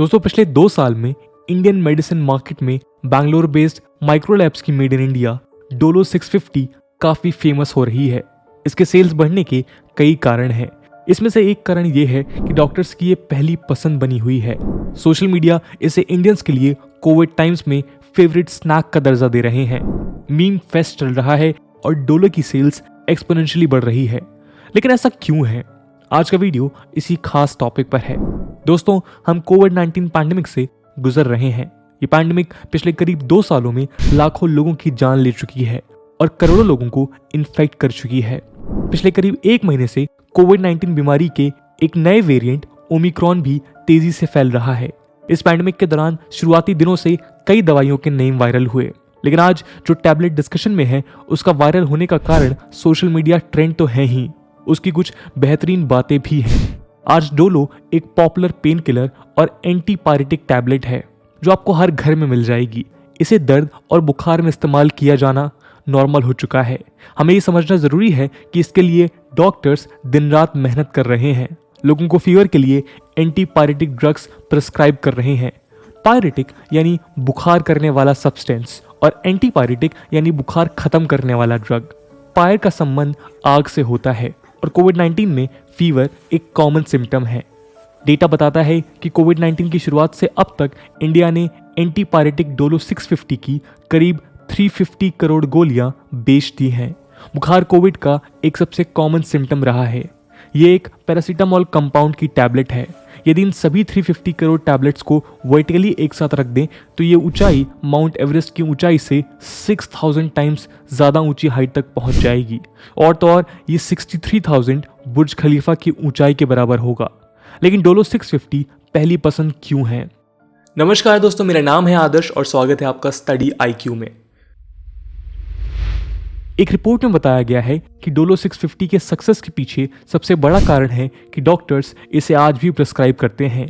दोस्तों पिछले 2 साल में इंडियन मेडिसिन मार्केट में बैंगलोर बेस्ड माइक्रोलैब्स की मेड इन इंडिया डोलो 650 काफी फेमस हो रही है। इसके सेल्स बढ़ने के कई कारण हैं। इसमें से एक कारण ये है कि डॉक्टर्स की ये पहली पसंद बनी हुई है। सोशल मीडिया इसे इंडियंस के लिए कोविड टाइम्स में फेवरेट स्नैक का दर्जा दे रहे हैं। मीम फेस्ट चल रहा है और डोलो की सेल्स एक्सपोनेंशियली बढ़ रही है। लेकिन ऐसा क्यों है? आज का वीडियो इसी खास टॉपिक पर है। दोस्तों, हम कोविड-19 पैंडेमिक से गुजर रहे हैं। ये पैंडेमिक पिछले करीब 2 सालों में लाखों लोगों की जान ले चुकी है और करोड़ों लोगों को इन्फेक्ट कर चुकी है। पिछले करीब 1 महीने से कोविड-19 बीमारी के एक नए वेरिएंट ओमिक्रॉन भी तेजी से फैल रहा है। इस पैंडेमिक के दौरान शुरुआती दिनों से कई दवाइयों के नेम वायरल हुए, लेकिन आज जो टैबलेट डिस्कशन में है उसका वायरल होने का कारण सोशल मीडिया ट्रेंड तो है ही, उसकी कुछ बेहतरीन बातें भी हैं। आज डोलो एक पॉपुलर पेन किलर और एंटीपायरेटिक टैबलेट है जो आपको हर घर में मिल जाएगी। इसे दर्द और बुखार में इस्तेमाल किया जाना नॉर्मल हो चुका है। हमें ये समझना जरूरी है कि इसके लिए डॉक्टर्स दिन रात मेहनत कर रहे हैं। लोगों को फीवर के लिए एंटीपायरेटिक ड्रग्स प्रिस्क्राइब कर रहे हैं। पायरेटिक यानी बुखार करने वाला सब्सटेंस और एंटीपायरेटिक यानी बुखार खत्म करने वाला ड्रग। पायर का संबंध आग से होता है और कोविड-19 में फीवर एक कॉमन सिम्टम है। डेटा बताता है कि कोविड-19 की शुरुआत से अब तक इंडिया ने एंटीपायरेटिक डोलो 650 की करीब 350 करोड़ गोलियां बेच दी हैं। बुखार कोविड का एक सबसे कॉमन सिम्टम रहा है। ये एक पैरासीटामोल कंपाउंड की टैबलेट है। यदि इन सभी 350 करोड़ टैबलेट्स को वर्टिकली एक साथ रख दें तो ये ऊंचाई माउंट एवरेस्ट की ऊंचाई से 6000 टाइम्स ज्यादा ऊंची हाइट तक पहुंच जाएगी। और तो और ये 63,000 बुर्ज खलीफा की ऊंचाई के बराबर होगा। लेकिन डोलो 650 पहली पसंद क्यों है? नमस्कार दोस्तों, मेरा नाम है आदर्श और स्वागत है आपका स्टडी IQ में। एक रिपोर्ट में बताया गया है कि डोलो 650 के सक्सेस के पीछे सबसे बड़ा कारण है कि डॉक्टर्स इसे आज भी प्रिस्क्राइब करते हैं।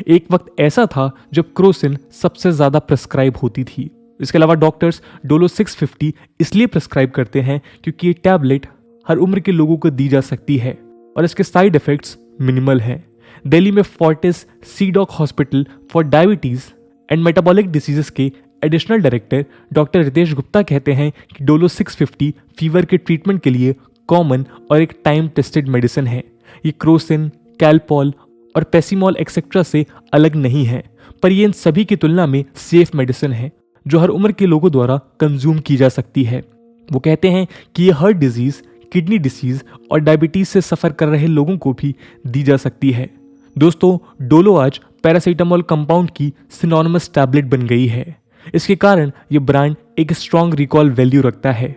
एक वक्त ऐसा था जब क्रोसिन सबसे ज्यादा प्रिस्क्राइब होती थी। इसके अलावा डॉक्टर्स डोलो 650 इसलिए प्रिस्क्राइब करते हैं क्योंकि ये टैबलेट हर उम्र के लोगों को दी जा सकती है और इसके साइड इफेक्ट्स मिनिमल हैं। दिल्ली में Fortis C DOC hospital for diabetes and metabolic diseases के additional director doctor Ritesh Gupta कहते हैं कि डोलो 650 फीवर के ट्रीटमेंट के लिए कॉमन और एक टाइम टेस्टेड मेडिसिन है। ये क्रोसिन, कैलपॉल और पेसिमॉल एक्सेट्रा से अलग नहीं है, पर ये इन सभी की तुलना में सेफ मेडिसिन है जो हर उम्र के लोगों द्वारा कंज्यूम की जा सकती है। वो कहते हैं कि ये हार्ट डिजीज, किडनी डिसीज और डायबिटीज से सफर कर रहे लोगों को भी दी जा सकती है। दोस्तों, डोलो आज पैरासीटामोल कंपाउंड की सिनोनिमस टैबलेट बन गई है। इसके कारण ये ब्रांड एक स्ट्रॉन्ग रिकॉल वैल्यू रखता है।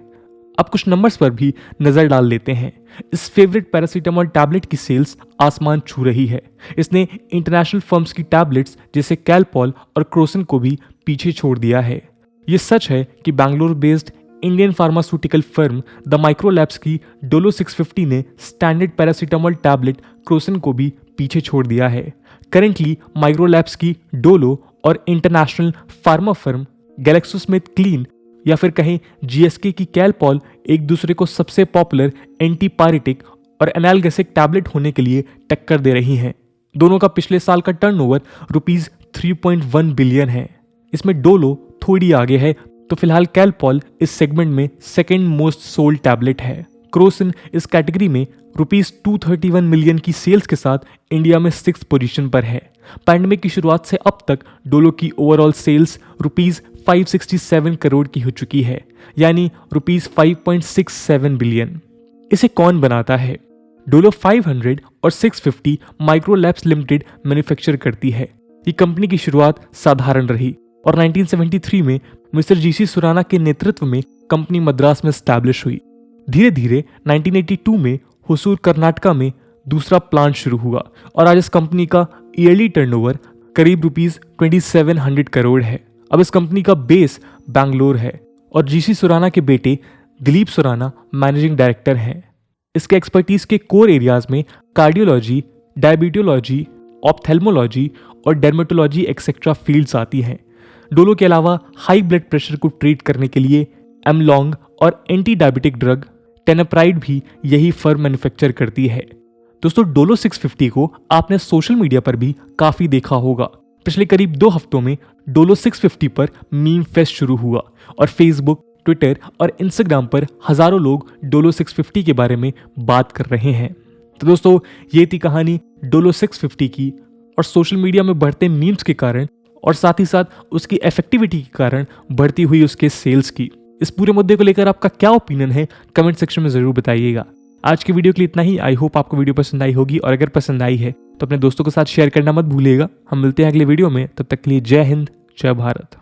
अब कुछ नंबर्स पर भी नजर डाल लेते हैं। इस फेवरेट पैरासीटामोल टैबलेट की सेल्स आसमान छू रही है। इसने इंटरनेशनल फर्म्स की टैबलेट्स जैसे कैलपॉल और क्रोसिन को भी पीछे छोड़ दिया है। ये सच है कि Bangalore based Indian pharmaceutical firm the Microlabs की डोलो 650 ने स्टैंडर्ड पैरासीटामोल टैबलेट क्रोसिन को भी पीछे छोड़ दिया है। करेंटली माइक्रोलैब्स की डोलो और इंटरनेशनल फार्मा फर्म ग्लैक्सोस्मिथक्लाइन या फिर कहें GSK की कैलपॉल एक दूसरे को सबसे पॉपुलर एंटीपायरेटिक और एनाल्गेसिक टैबलेट होने के लिए टक्कर दे रही हैं। दोनों का पिछले साल का टर्नओवर रुपीस 3.1 बिलियन है। इसमें डोलो थोड़ी आगे है, तो फिलहाल कैलपॉल इस सेगमेंट में सेकेंड मोस्ट सोल्ड टैबलेट है। क्रोसिन इस कैटेगरी में रुपीस 231 मिलियन की सेल्स के साथ इंडिया में 6th पोजीशन पर है। पैंडेमिक की शुरुआत से अब तक डोलो की ओवरऑल सेल्स रुपीस 567 करोड़ की हो चुकी है, यानी रुपीस 5.67 बिलियन। इसे कौन बनाता है? डोलो 500 और 650 माइक्रोलैब्स लिमिटेड मैन्युफैक्चर करती है। ये कंपनी की शुरुआत साधारण रही और 1973 में मिस्टर GC सुराना के नेतृत्व में कंपनी मद्रास में स्टैब्लिश हुई। धीरे धीरे 1982 में होसूर कर्नाटका में दूसरा प्लांट शुरू हुआ और आज इस कंपनी का ईयरली टर्नओवर करीब रुपीस 2700 करोड़ है। अब इस कंपनी का बेस बैंगलोर है और GC सुराना के बेटे दिलीप सुराना मैनेजिंग डायरेक्टर हैं। इसके एक्सपर्टीज के कोर एरियाज में कार्डियोलॉजी, डायबिटोलॉजी, ऑप्थेल्मोलॉजी और डर्मेटोलॉजी एक्सेट्रा फील्ड्स आती हैं। डोलो के अलावा हाई ब्लड प्रेशर को ट्रीट करने के लिए एमलॉन्ग और एंटी डायबिटिक ड्रग टेनाप्राइड भी यही फर्म मैन्युफैक्चर करती है। दोस्तों, डोलो 650 को आपने सोशल मीडिया पर भी काफी देखा होगा। पिछले करीब 2 हफ्तों में डोलो 650 पर मीम फेस्ट शुरू हुआ और फेसबुक, ट्विटर और इंस्टाग्राम पर हजारों लोग डोलो 650 के बारे में बात कर रहे हैं। तो दोस्तों, ये थी कहानी डोलो 650 की और सोशल मीडिया में बढ़ते मीम्स के कारण और साथ ही साथ उसकी इफेक्टिविटी के कारण बढ़ती हुई उसके सेल्स की। इस पूरे मुद्दे को लेकर आपका क्या ओपिनियन है, कमेंट सेक्शन में जरूर बताइएगा। आज की वीडियो के लिए इतना ही। आई होप आपको वीडियो पसंद आई होगी और अगर पसंद आई है तो अपने दोस्तों के साथ शेयर करना मत भूलिएगा। हम मिलते हैं अगले वीडियो में, तब तक के लिए जय हिंद, जय भारत।